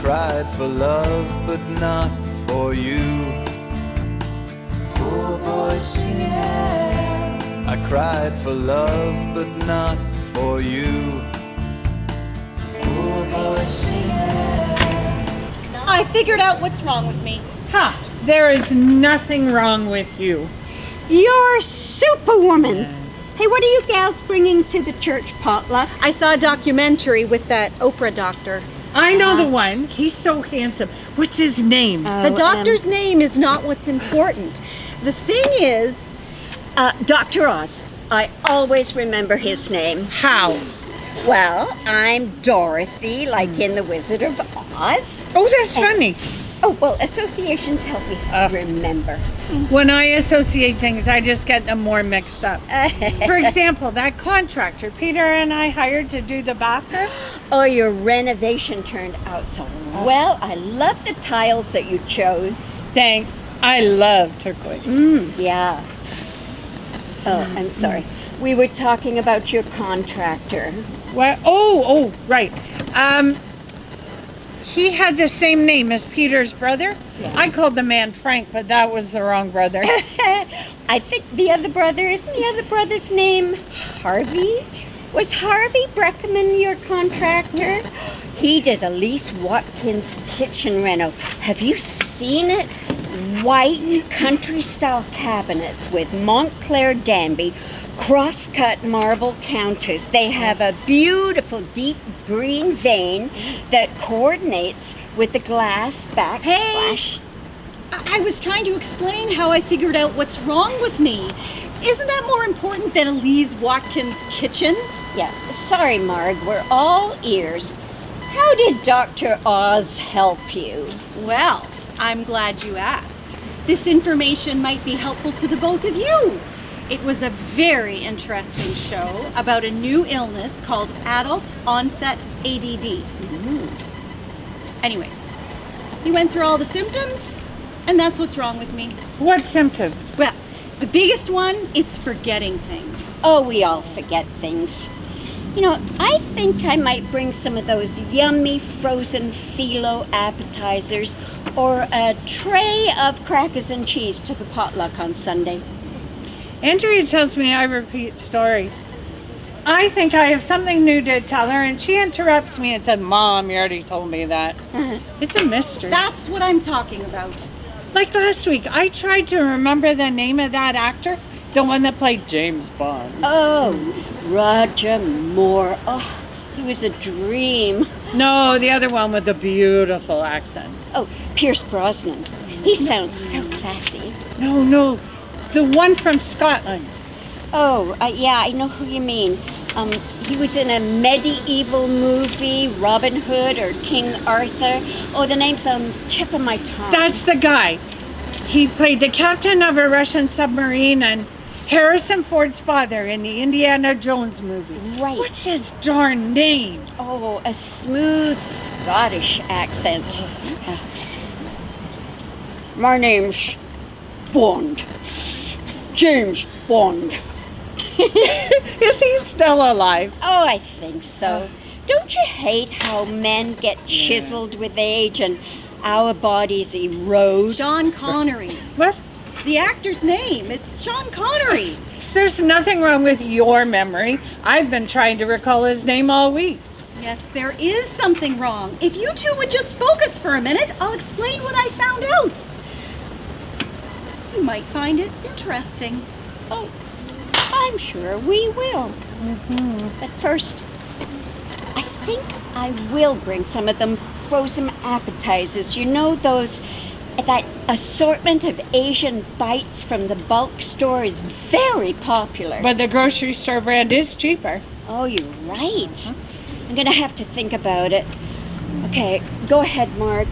cried for love, but not for you. Poor boy sinner. I cried for love, but not for you. Poor boy sinner. I figured out what's wrong with me. Ha! There is nothing wrong with you. You're superwoman. Hey, what are you gals bringing to the church potluck? I saw a documentary with that Oprah doctor. I know the one. He's so handsome. What's his name? The doctor's name is not what's important. The thing is, Dr. Oz. I always remember his name. How? Well, I'm Dorothy, like in The Wizard of Oz. Oh, that's funny. Oh, well, associations help me remember. When I associate things, I just get them more mixed up. For example, that contractor Peter and I hired to do the bathroom. Oh, your renovation turned out so well. I love the tiles that you chose. Thanks. I love turquoise. Yeah. Oh, I'm sorry. We were talking about your contractor. What? Oh, right. He had the same name as Peter's brother. Yeah. I called the man Frank, but that was the wrong brother. I think the other brother, isn't the other brother's name Harvey? Was Harvey Breckerman your contractor? He did Elise Watkins' kitchen reno. Have you seen it? White country-style cabinets with Montclair Danby cross-cut marble counters. They have a beautiful deep green vein that coordinates with the glass backsplash. I was trying to explain how I figured out what's wrong with me. Isn't that more important than Elise Watkins' kitchen? Yeah, sorry, Marg, we're all ears. How did Dr. Oz help you? Well, I'm glad you asked. This information might be helpful to the both of you. It was a very interesting show about a new illness called adult onset ADD. Anyways, he went through all the symptoms, and that's what's wrong with me. What symptoms? Well, the biggest one is forgetting things. Oh, we all forget things. You know, I think I might bring some of those yummy frozen phyllo appetizers or a tray of crackers and cheese to the potluck on Sunday. Andrea tells me I repeat stories. I think I have something new to tell her, and she interrupts me and said, Mom, you already told me that. It's a mystery. That's what I'm talking about. Like last week, I tried to remember the name of that actor, the one that played James Bond. Oh, Roger Moore. Oh, he was a dream. No, the other one with the beautiful accent. Oh, Pierce Brosnan. He sounds so classy. No, the one from Scotland. Oh, yeah, I know who you mean. He was in a medieval movie, Robin Hood or King Arthur. Oh, the name's on the tip of my tongue. That's the guy. He played the captain of a Russian submarine and Harrison Ford's father in the Indiana Jones movie. Right. What's his darn name? Oh, a smooth Scottish accent. My name's Bond. James Bond. Is he still alive? Oh, I think so. Don't you hate how men get chiseled with age and our bodies erode? Sean Connery. What? The actor's name. It's Sean Connery. There's nothing wrong with your memory. I've been trying to recall his name all week. Yes, there is something wrong. If you two would just focus for a minute, I'll explain what I found out. You might find it interesting. Oh, I'm sure we will. But first, I think I will bring some of them frozen appetizers. You know that assortment of Asian bites from the bulk store is very popular. But the grocery store brand is cheaper. Oh, you're right. I'm going to have to think about it. Okay, go ahead, Mark.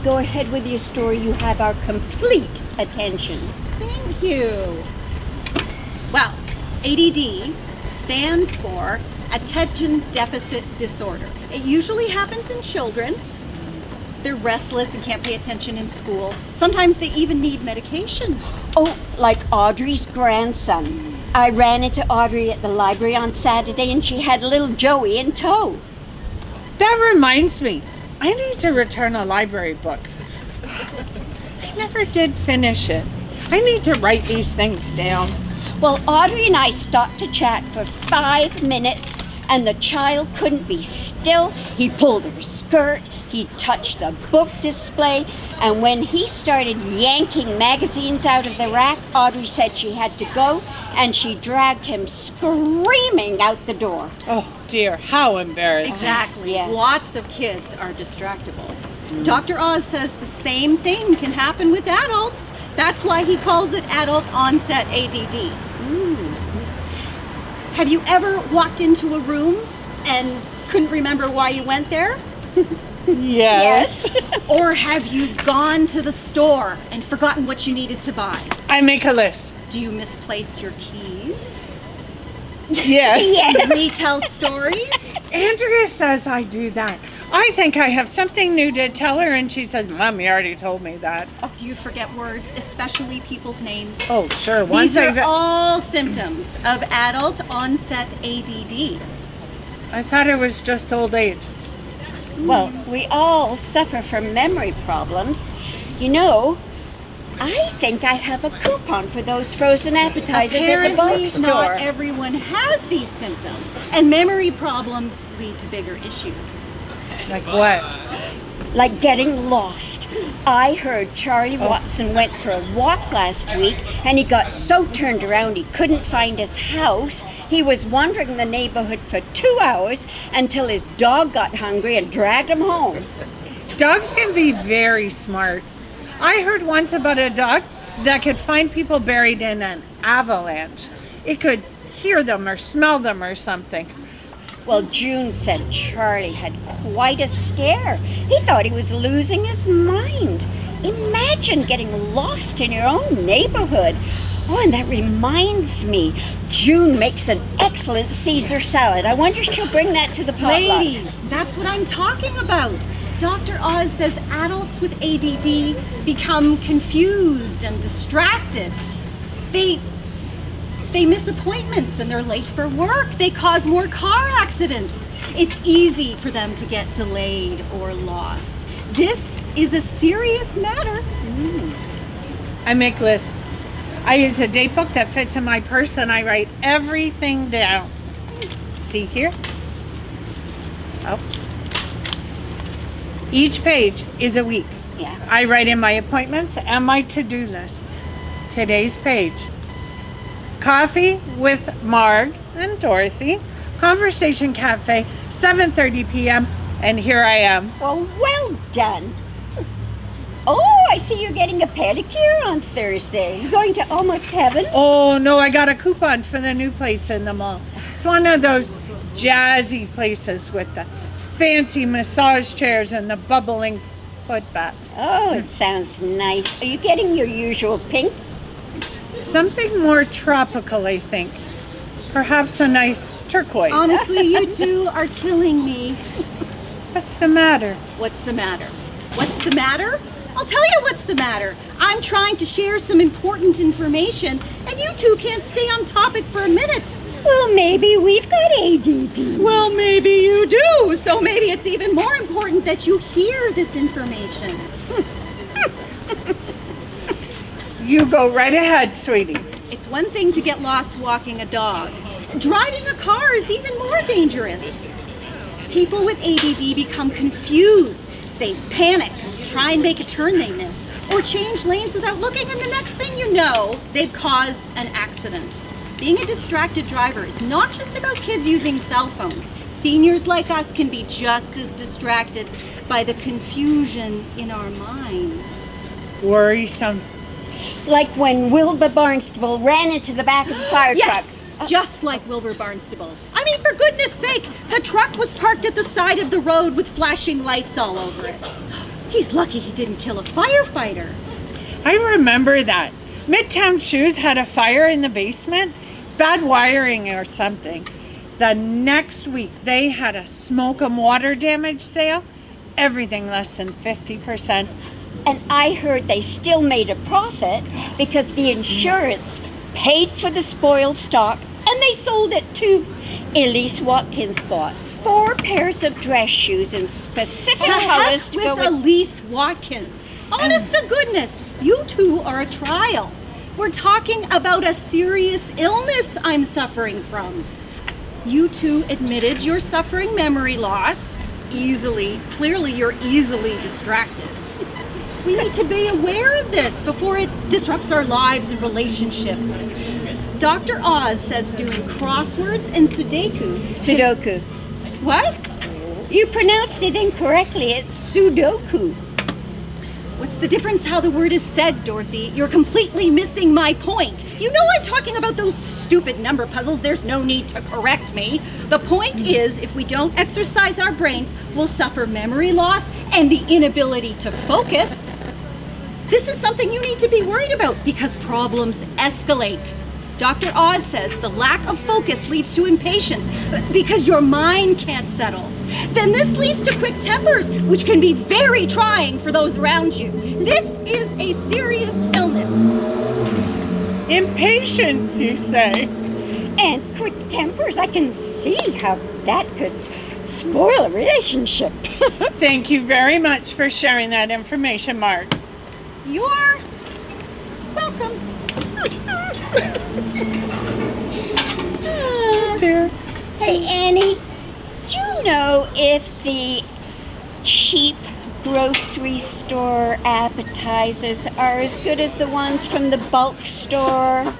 Go ahead with your story. You have our complete attention. Thank you. Well, ADD stands for Attention Deficit Disorder. It usually happens in children. They're restless and can't pay attention in school. Sometimes they even need medication. Oh, like Audrey's grandson. I ran into Audrey at the library on Saturday and she had little Joey in tow. That reminds me. I need to return a library book. I never did finish it. I need to write these things down. Well, Audrey and I stopped to chat for 5 minutes, and the child couldn't be still. He pulled her skirt, he touched the book display, and when he started yanking magazines out of the rack, Audrey said she had to go, and she dragged him screaming out the door. Oh dear, how embarrassing. Exactly. Yeah. Lots of kids are distractible. Dr. Oz says the same thing can happen with adults. That's why he calls it adult onset ADD. Have you ever walked into a room and couldn't remember why you went there? Yes. Or have you gone to the store and forgotten what you needed to buy? I make a list. Do you misplace your keys? Yes. Yes. Retell stories? Andrea says I do that. I think I have something new to tell her, and she says, Mom, you already told me that. Do you forget words, especially people's names? Oh, sure. These are all symptoms of adult onset ADD. I thought it was just old age. Well, we all suffer from memory problems. You know, I think I have a coupon for those frozen appetizers at the Apparently, bookstore. not everyone has these symptoms, and memory problems lead to bigger issues. Like what? Like getting lost. I heard Charlie Watson went for a walk last week, and he got so turned around he couldn't find his house. He was wandering the neighborhood for 2 hours until his dog got hungry and dragged him home. Dogs can be very smart. I heard once about a dog that could find people buried in an avalanche. It could hear them or smell them or something. Well, June said Charlie had quite a scare. He thought he was losing his mind. Imagine getting lost in your own neighborhood. Oh, and that reminds me, June makes an excellent Caesar salad. I wonder if she'll bring that to the potluck. Ladies, that's what I'm talking about. Dr. Oz says adults with ADD become confused and distracted. They miss appointments and they're late for work. They cause more car accidents. It's easy for them to get delayed or lost. This is a serious matter. I make lists. I use a date book that fits in my purse, and I write everything down. See here? Oh. Each page is a week. Yeah. I write in my appointments and my to-do list. Today's page. Coffee with Marg and Dorothy. Conversation Cafe, 7:30 p.m. And here I am. Well done. Oh, I see you're getting a pedicure on Thursday. You're going to Almost Heaven? Oh, no, I got a coupon for the new place in the mall. It's one of those jazzy places with the fancy massage chairs and the bubbling foot baths. Oh, it sounds nice. Are you getting your usual pink? Something more tropical, I think. Perhaps a nice turquoise. Honestly, you two are killing me. What's the matter? What's the matter? What's the matter? I'll tell you what's the matter. I'm trying to share some important information, and you two can't stay on topic for a minute. Well, maybe we've got ADD. Well, maybe you do. So maybe it's even more important that you hear this information. You go right ahead, sweetie. It's one thing to get lost walking a dog. Driving a car is even more dangerous. People with ADD become confused. They panic, try and make a turn they miss, or change lanes without looking, and the next thing you know, they've caused an accident. Being a distracted driver is not just about kids using cell phones. Seniors like us can be just as distracted by the confusion in our minds. Worrisome. Like when Wilbur Barnstable ran into the back of the fire Yes, truck. just like Wilbur Barnstable. I mean, for goodness sake, the truck was parked at the side of the road with flashing lights all over it. He's lucky he didn't kill a firefighter. I remember that. Midtown Shoes had a fire in the basement, bad wiring or something. The next week, they had a smoke and water damage sale. Everything less than 50%. And I heard they still made a profit because the insurance paid for the spoiled stock and they sold it too. Elise Watkins bought 4 pairs of dress shoes in specific To colors heck to go with with... Elise Watkins. Honest to goodness, you two are a trial. We're talking about a serious illness I'm suffering from. You two admitted you're suffering memory loss. Clearly you're easily distracted. We need to be aware of this before it disrupts our lives and relationships. Dr. Oz says doing crosswords and Sudoku. Sudoku. What? You pronounced it incorrectly. It's Sudoku. What's the difference how the word is said, Dorothy? You're completely missing my point. You know I'm talking about those stupid number puzzles. There's no need to correct me. The point is, if we don't exercise our brains, we'll suffer memory loss and the inability to focus. This is something you need to be worried about because problems escalate. Dr. Oz says the lack of focus leads to impatience because your mind can't settle. Then this leads to quick tempers, which can be very trying for those around you. This is a serious illness. Impatience, you say? And quick tempers, I can see how that could spoil a relationship. Thank you very much for sharing that information, Mark. You're welcome. Oh, dear. Hey, Annie, do you know if the cheap grocery store appetizers are as good as the ones from the bulk store?